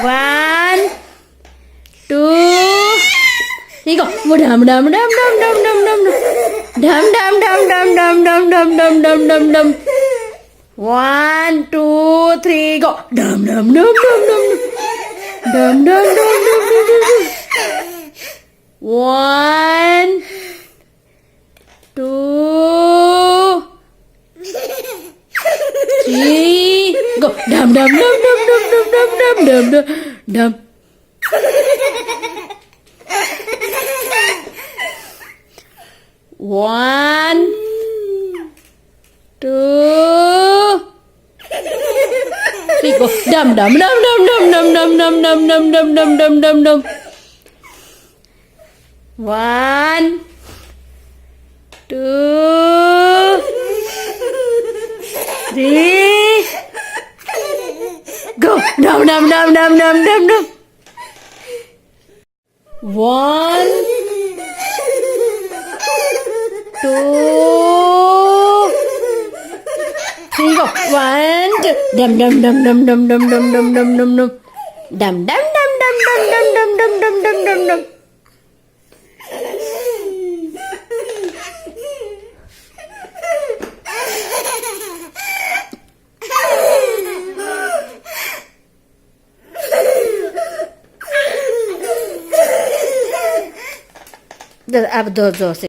One, two, three, go. Dum dum dum dum dum dum dum dum dum dum dum dum dum dum dum dum dum dum. 1, 2, 3, go. Dum dum dum dum dum dum dum dum dum dum dum. 1, 2, 3, go. Dum dum dum dum dum dum dum dum dum dum dum. 1, 2, 3, go. Dum dum dum dum dum dum dum dum dum dum dum dum dum dum dum. 1, 2, 3, go. Dum dum dum dum dum dum dum. 1, 2, 3, go. 1, 2. Dum dum dum dum dum dum dum dum dum dum dum. Dum dum dum dum dum dum dum dum dum dum dum dum. अब दो जोर से